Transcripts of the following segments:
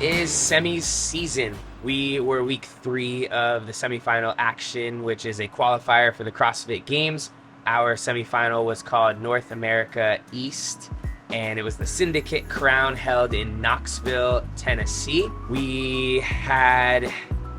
is semis season. We were week 3 of the semifinal action, which is a qualifier for the CrossFit Games. Our semifinal was called North America East, and it was the Syndicate Crown held in Knoxville, Tennessee. We had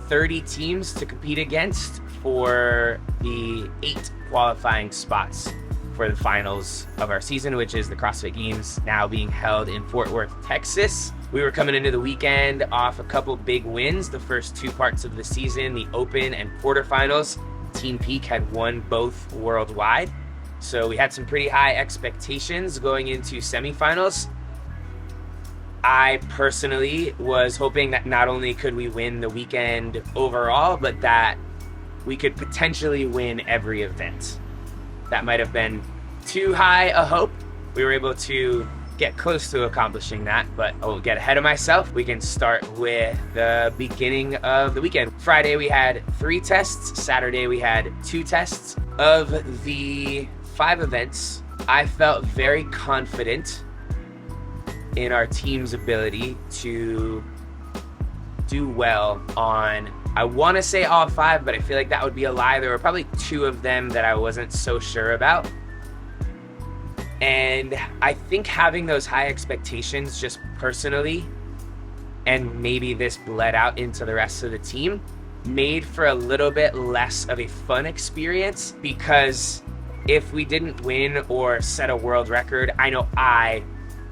30 teams to compete against for the 8 qualifying spots for the finals of our season, which is the CrossFit Games, now being held in Fort Worth, Texas. We were coming into the weekend off a couple big wins. The first 2 parts of the season, the Open and quarterfinals, Team Peak had won both worldwide. So we had some pretty high expectations going into semifinals. I personally was hoping that not only could we win the weekend overall, but that we could potentially win every event. That might have been too high a hope. We were able to get close to accomplishing that, but I won't get ahead of myself. We can start with the beginning of the weekend. Friday we had 3 tests. Saturday we had 2 tests. Of the 5 events, I felt very confident in our team's ability to do well on, I want to say all 5, but I feel like that would be a lie. There were probably 2 of them that I wasn't so sure about. And I think having those high expectations just personally, and maybe this bled out into the rest of the team, made for a little bit less of a fun experience, because if we didn't win or set a world record, I know I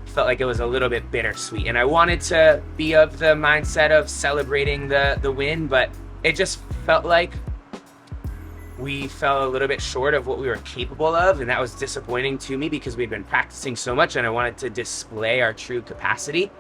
felt like it was a little bit bittersweet, and I wanted to be of the mindset of celebrating the win, but it just felt like we fell a little bit short of what we were capable of, and that was disappointing to me because we'd been practicing so much and I wanted to display our true capacity.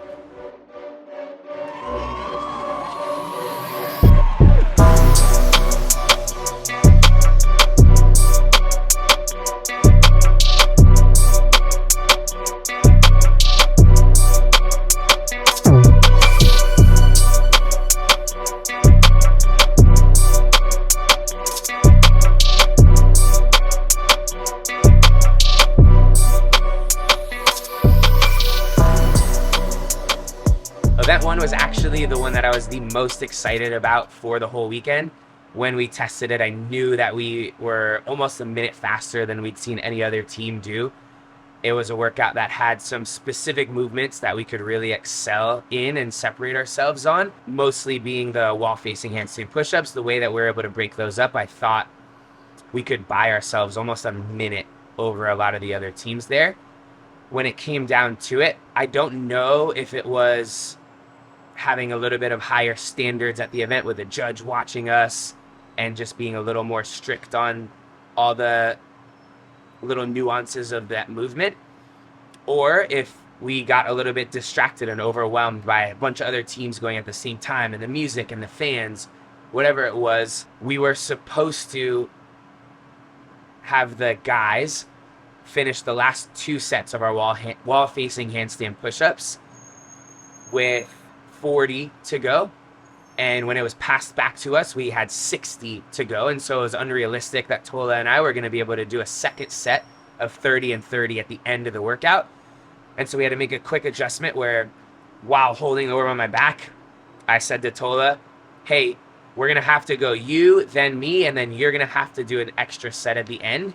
Event 1 was actually the one that I was the most excited about for the whole weekend. When we tested it, I knew that we were almost a minute faster than we'd seen any other team do. It was a workout that had some specific movements that we could really excel in and separate ourselves on, mostly being the wall-facing handstand push-ups. The way that we were able to break those up, I thought we could buy ourselves almost a minute over a lot of the other teams there. When it came down to it, I don't know if it was having a little bit of higher standards at the event with a judge watching us and just being a little more strict on all the little nuances of that movement, or if we got a little bit distracted and overwhelmed by a bunch of other teams going at the same time, and the music and the fans, whatever it was. We were supposed to have the guys finish the last 2 sets of our wall-facing handstand push-ups with 40 to go, and when it was passed back to us, we had 60 to go, and so it was unrealistic that Tola and I were going to be able to do a second set of 30 and 30 at the end of the workout. And so we had to make a quick adjustment where, while holding the rope on my back, I said to Tola, hey, we're going to have to go you, then me, and then you're going to have to do an extra set at the end.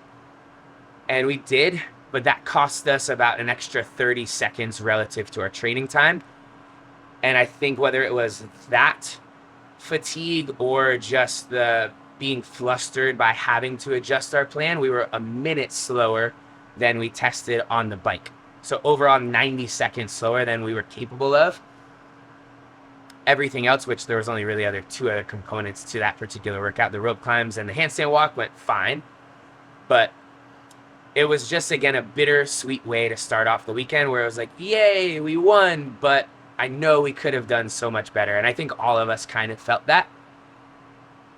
And we did, but that cost us about an extra 30 seconds relative to our training time. And I think whether it was that fatigue or just the being flustered by having to adjust our plan, we were a minute slower than we tested on the bike. So overall 90 seconds slower than we were capable of. Everything else, which there was only really 2 other components to that particular workout, the rope climbs and the handstand walk, went fine. But it was just, again, a bittersweet way to start off the weekend where it was like, yay, we won, but I know we could have done so much better, and I think all of us kind of felt that.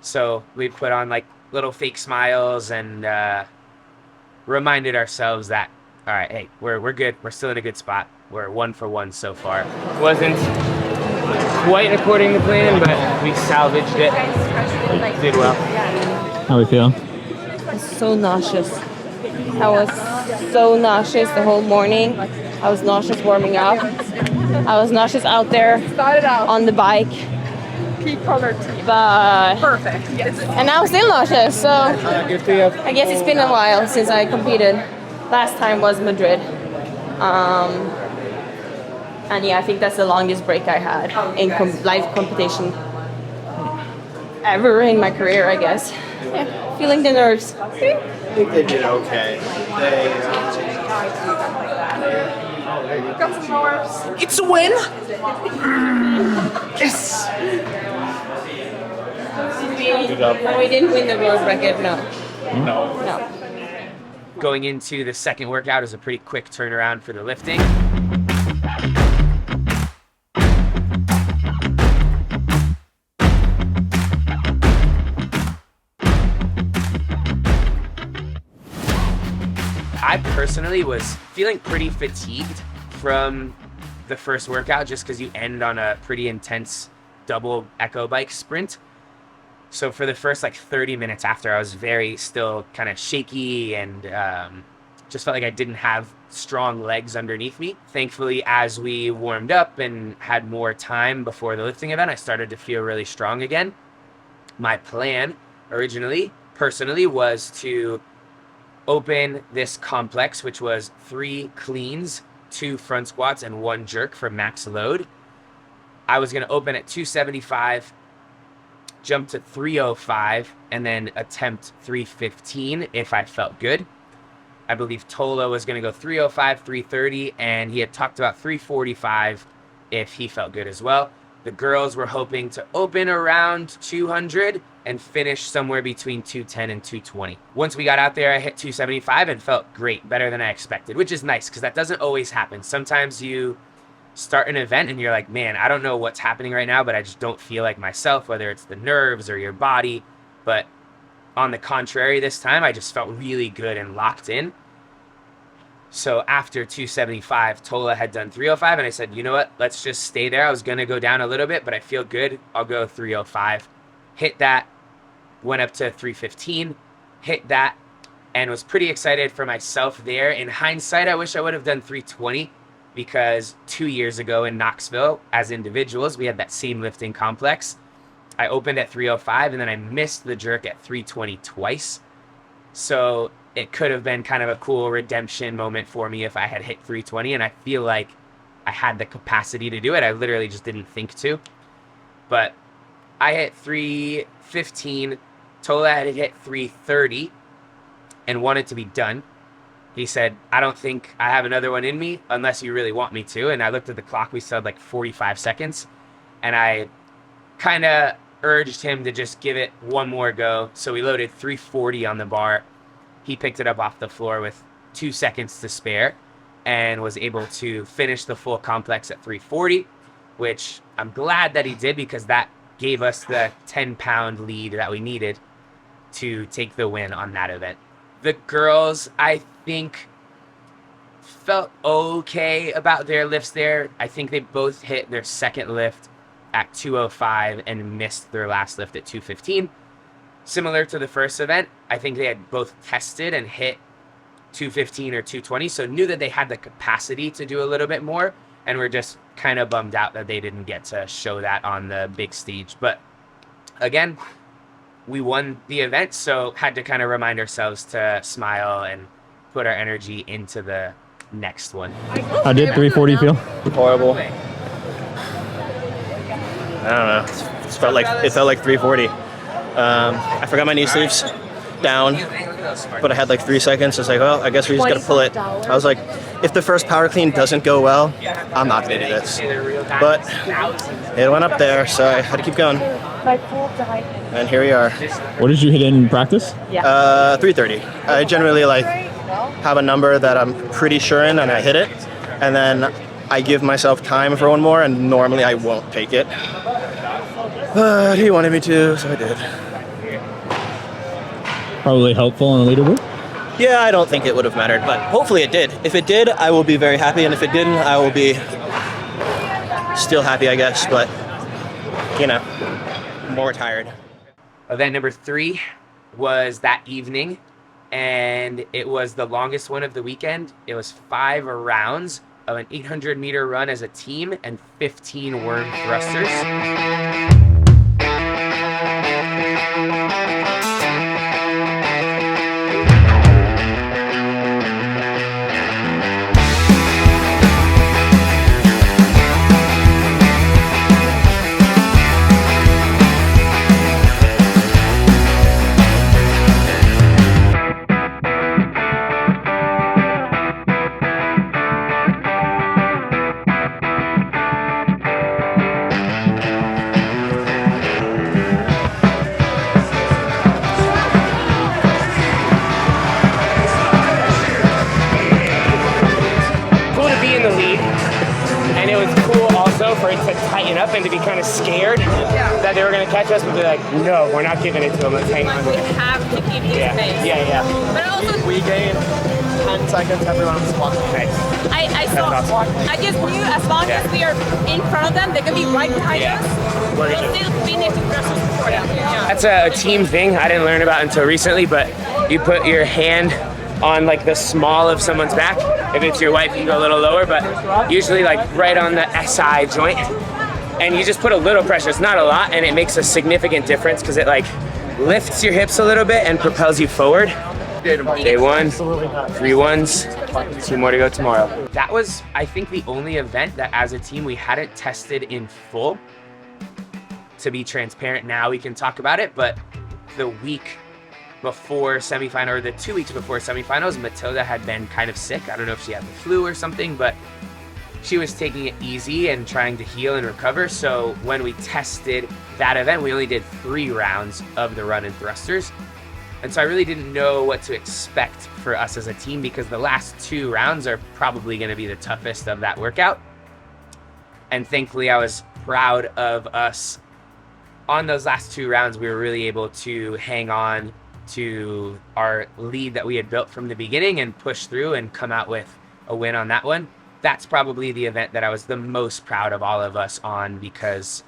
So we put on like little fake smiles and reminded ourselves that, all right, hey, we're good. We're still in a good spot. We're 1 for 1 so far. Wasn't quite according to plan, but we salvaged it. We did well. How we feel? So nauseous. I was so nauseous the whole morning. I was nauseous warming up. I was nauseous out there Started out on the bike, peak color team. but Perfect. Yes. and now I'm still nauseous. So I guess it's been a while since I competed. Last time was Madrid. And yeah, I think that's the longest break I had in live competition ever in my career, I guess. Yeah, feeling the nerves. I think they did okay. Got some nerves. It's a win. Yes. No, we didn't win the world record. No. No. Going into the second workout is a pretty quick turnaround for the lifting. I personally was feeling pretty fatigued from the first workout just because you end on a pretty intense double echo bike sprint. So for the first like 30 minutes after, I was very still kind of shaky and just felt like I didn't have strong legs underneath me. Thankfully, as we warmed up and had more time before the lifting event, I started to feel really strong again. My plan originally, personally, was to open this complex, which was 3 cleans, 2 front squats, and 1 jerk for max load. I was going to open at 275, jump to 305, and then attempt 315 if I felt good. I believe Tola was going to go 305, 330, and he had talked about 345 if he felt good as well. The girls were hoping to open around 200 and finish somewhere between 210 and 220. Once we got out there, I hit 275 and felt great, better than I expected, which is nice because that doesn't always happen. Sometimes you start an event and you're like, man, I don't know what's happening right now, but I just don't feel like myself, whether it's the nerves or your body. But on the contrary, this time I just felt really good and locked in. So after 275, Tola had done 305, and I said, you know what, let's just stay there. I was going to go down a little bit, but I feel good. I'll go 305. Hit that, went up to 315, hit that, and was pretty excited for myself there. In hindsight, I wish I would have done 320 because 2 years ago in Knoxville, as individuals, we had that same lifting complex. I opened at 305, and then I missed the jerk at 320 twice. So it could have been kind of a cool redemption moment for me if I had hit 320, and I feel like I had the capacity to do it. I literally just didn't think to. But I hit 315. Tola had hit 330 and wanted to be done. He said, I don't think I have another one in me unless you really want me to. And I looked at the clock. We still had like 45 seconds. And I kind of urged him to just give it one more go. So we loaded 340 on the bar. He picked it up off the floor with 2 seconds to spare and was able to finish the full complex at 340, which I'm glad that he did because that gave us the 10-pound lead that we needed to take the win on that event. The girls, I think, felt okay about their lifts there. I think they both hit their second lift at 205 and missed their last lift at 215. Similar to the first event, I think they had both tested and hit 215 or 220, so knew that they had the capacity to do a little bit more, and were just kind of bummed out that they didn't get to show that on the big stage. But again, we won the event, so had to kind of remind ourselves to smile and put our energy into the next one. How did 340 feel? Horrible. I don't know. It felt like 340. I forgot my knee sleeves down, but I had like 3 seconds. I was like, well, I guess we just gotta pull it. I was like, if the first power clean doesn't go well, I'm not gonna do this. But it went up there, so I had to keep going. And here we are. What did you hit in practice? 330. I generally like have a number that I'm pretty sure in, and I hit it, and then I give myself time for one more, and normally I won't take it. But he wanted me to, so I did. Probably helpful on the leaderboard? Yeah, I don't think it would have mattered, but hopefully it did. If it did, I will be very happy, and if it didn't, I will be still happy, I guess, but, you know, more tired. Event number 3 was that evening, and it was the longest one of the weekend. It was 5 rounds, of an 800-meter run as a team and 15 worm thrusters. Cool to be in the lead, and it was cool also for it to tighten up and to be kind of scared that they were going to catch us, but they're like, no, we're not giving it to them. Let's hang on. We have to keep this pace. Yeah. But also, We gained 10 seconds every round of squats. Nice. I saw. awesome. I just knew as long as we are in front of them, they could be right behind us. We're We'll gonna- still finish the thrusters before them. Yeah. That's a team thing I didn't learn about until recently, but you put your hand on like the small of someone's back. If it's your wife, you go a little lower, but usually like right on the SI joint. And you just put a little pressure. It's not a lot, and it makes a significant difference because it like lifts your hips a little bit and propels you forward. Day one, 3 ones, 2 more to go tomorrow. That was, I think, the only event that as a team we hadn't tested in full. To be transparent, now we can talk about it, but the week before semifinal, or the 2 weeks before semifinals, Matilda had been kind of sick. I don't know if she had the flu or something, but she was taking it easy and trying to heal and recover. So when we tested that event, we only did 3 rounds of the run and thrusters. And so I really didn't know what to expect for us as a team because the last 2 rounds are probably going to be the toughest of that workout. And thankfully, I was proud of us. On those last 2 rounds, we were really able to hang on to our lead that we had built from the beginning and push through and come out with a win on that one. That's probably the event that I was the most proud of all of us on because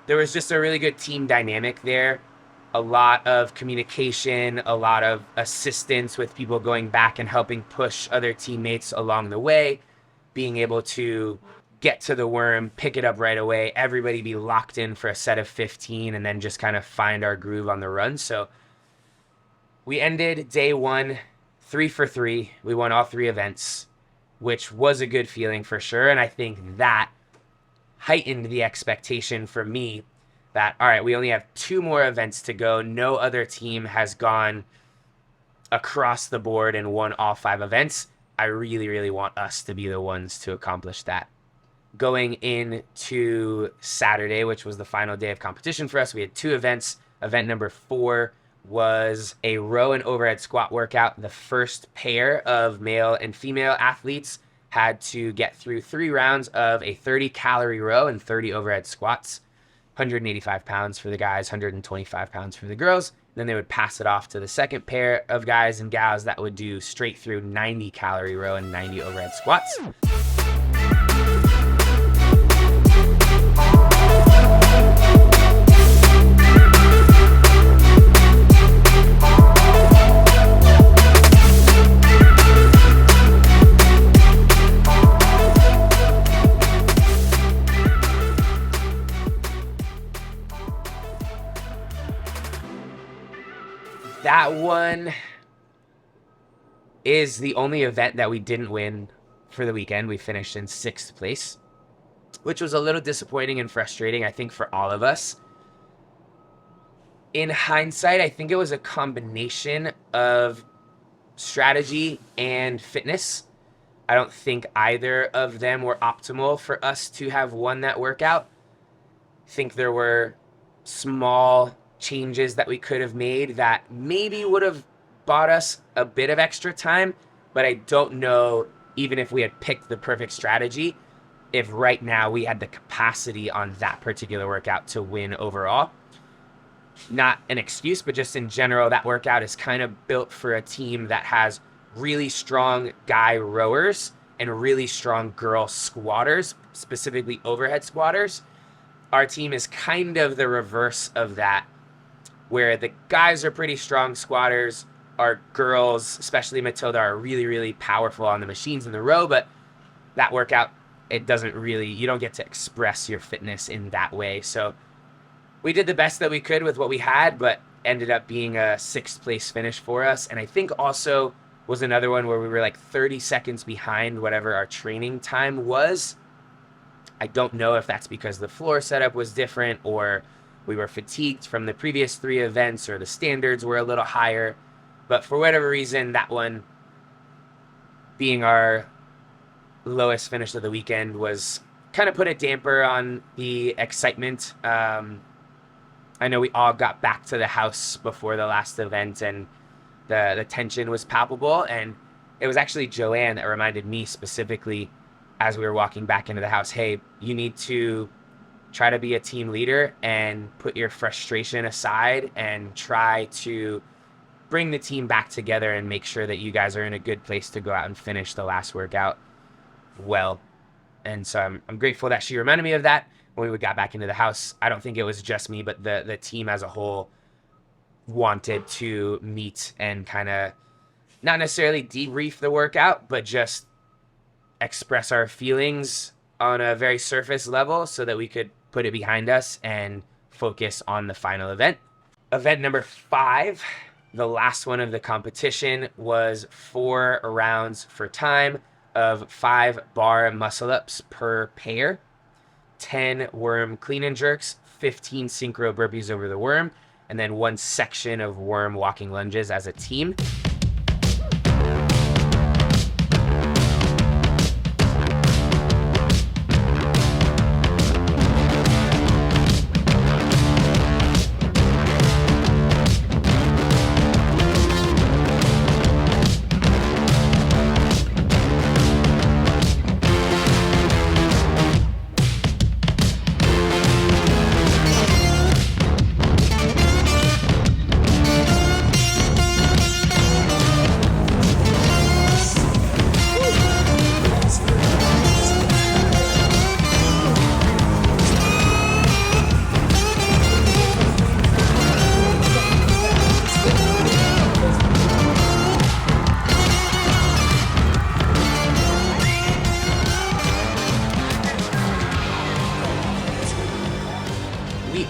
there was just a really good team dynamic there. A lot of communication, a lot of assistance with people going back and helping push other teammates along the way, being able to get to the worm, pick it up right away, everybody be locked in for a set of 15, and then just kind of find our groove on the run. So we ended day 1 3 for 3. We won all 3 events, which was a good feeling for sure. And I think that heightened the expectation for me that, all right, we only have 2 more events to go. No other team has gone across the board and won all 5 events. I really, really want us to be the ones to accomplish that. Going into Saturday, which was the final day of competition for us, we had 2 events. Event number 4 was a row and overhead squat workout. The first pair of male and female athletes had to get through 3 rounds of a 30-calorie row and 30 overhead squats. 185 pounds for the guys, 125 pounds for the girls. Then they would pass it off to the second pair of guys and gals that would do straight through 90-calorie row and 90 overhead squats. That one is the only event that we didn't win for the weekend. We finished in 6th place, which was a little disappointing and frustrating, I think, for all of us. In hindsight, I think it was a combination of strategy and fitness. I don't think either of them were optimal for us to have won that workout. I think there were small changes that we could have made that maybe would have bought us a bit of extra time, but I don't know, even if we had picked the perfect strategy, if right now we had the capacity on that particular workout to win overall. Not an excuse, but just in general, that workout is kind of built for a team that has really strong guy rowers and really strong girl squatters, specifically overhead squatters. Our team is kind of the reverse of that, where the guys are pretty strong squatters, our girls, especially Matilda, are really, really powerful on the machines in the row, but that workout, you don't get to express your fitness in that way. So we did the best that we could with what we had, but ended up being a 6th place finish for us. And I think also was another one where we were like 30 seconds behind whatever our training time was. I don't know if that's because the floor setup was different, or we were fatigued from the previous 3 events, or the standards were a little higher. But for whatever reason, that one being our lowest finish of the weekend was kind of put a damper on the excitement. I know we all got back to the house before the last event, and the tension was palpable. And it was actually Joanne that reminded me specifically as we were walking back into the house, hey, you need to try to be a team leader and put your frustration aside and try to bring the team back together and make sure that you guys are in a good place to go out and finish the last workout well. And so I'm grateful that she reminded me of that when we got back into the house. I don't think it was just me, but the team as a whole wanted to meet and kind of not necessarily debrief the workout, but just express our feelings on a very surface level so that we could put it behind us and focus on the final event. Event number 5, the last one of the competition, was 4 rounds for time of 5 bar muscle ups per pair, 10 worm clean and jerks, 15 synchro burpees over the worm, and then 1 section of worm walking lunges as a team.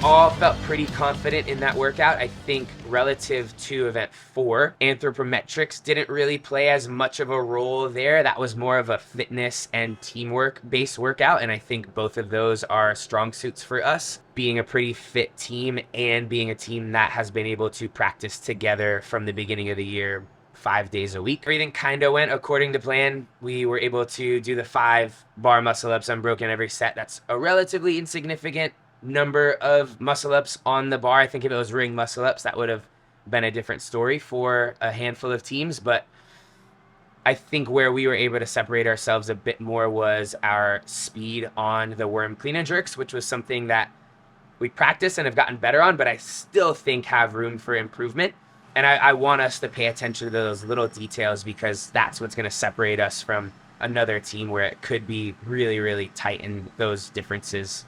All felt pretty confident in that workout. I think relative to event 4, anthropometrics didn't really play as much of a role there. That was more of a fitness and teamwork based workout, and I think both of those are strong suits for us, being a pretty fit team and being a team that has been able to practice together from the beginning of the year 5 days a week. Everything kind of went according to plan. We were able to do the 5 bar muscle ups unbroken every set. That's a relatively insignificant number of muscle ups on the bar. I think if it was ring muscle ups, that would have been a different story for a handful of teams. But I think where we were able to separate ourselves a bit more was our speed on the worm clean and jerks, which was something that we practice and have gotten better on, but I still think have room for improvement. And I want us to pay attention to those little details, because that's what's going to separate us from another team where it could be really, really tight, and those differences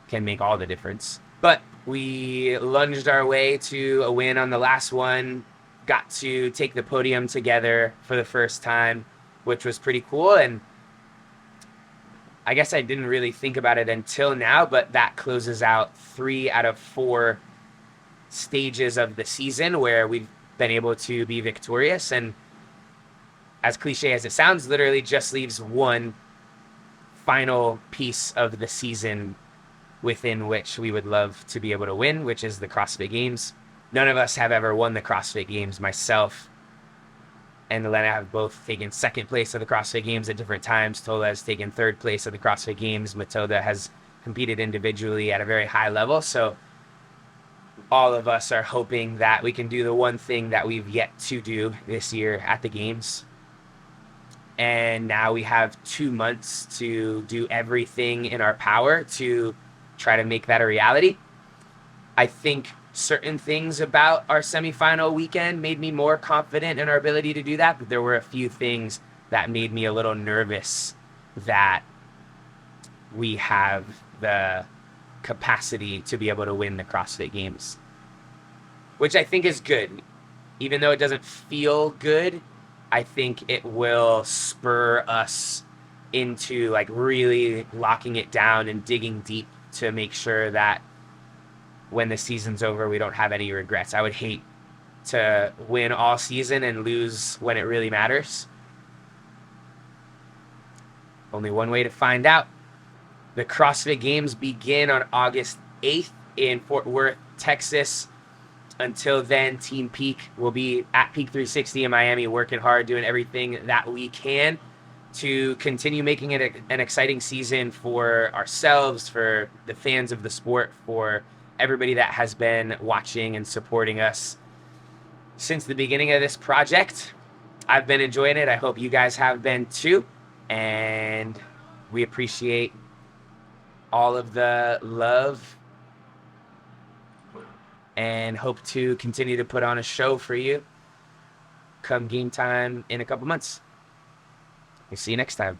can make all the difference. But we lunged our way to a win on the last one, got to take the podium together for the first time, which was pretty cool. And I guess I didn't really think about it until now, but that closes out 3 out of 4 stages of the season where we've been able to be victorious. And as cliche as it sounds, literally just leaves one final piece of the season within which we would love to be able to win, which is the CrossFit Games. None of us have ever won the CrossFit Games. Myself and Elena have both taken 2nd place at the CrossFit Games at different times. Tola has taken 3rd place at the CrossFit Games. Matilda has competed individually at a very high level. So all of us are hoping that we can do the one thing that we've yet to do this year at the Games. And now we have 2 months to do everything in our power to try to make that a reality. I think certain things about our semifinal weekend made me more confident in our ability to do that, but there were a few things that made me a little nervous that we have the capacity to be able to win the CrossFit Games, which I think is good. even though it doesn't feel good, I think it will spur us into like really locking it down and digging deep to make sure that when the season's over, we don't have any regrets. I would hate to win all season and lose when it really matters. Only one way to find out. The CrossFit Games begin on August 8th in Fort Worth, Texas. Until then, Team Peak will be at Peak 360 in Miami, working hard, doing everything that we can to continue making it an exciting season for ourselves, for the fans of the sport, for everybody that has been watching and supporting us since the beginning of this project. I've been enjoying it. I hope you guys have been too. And we appreciate all of the love and hope to continue to put on a show for you come game time in a couple months. We'll see you next time.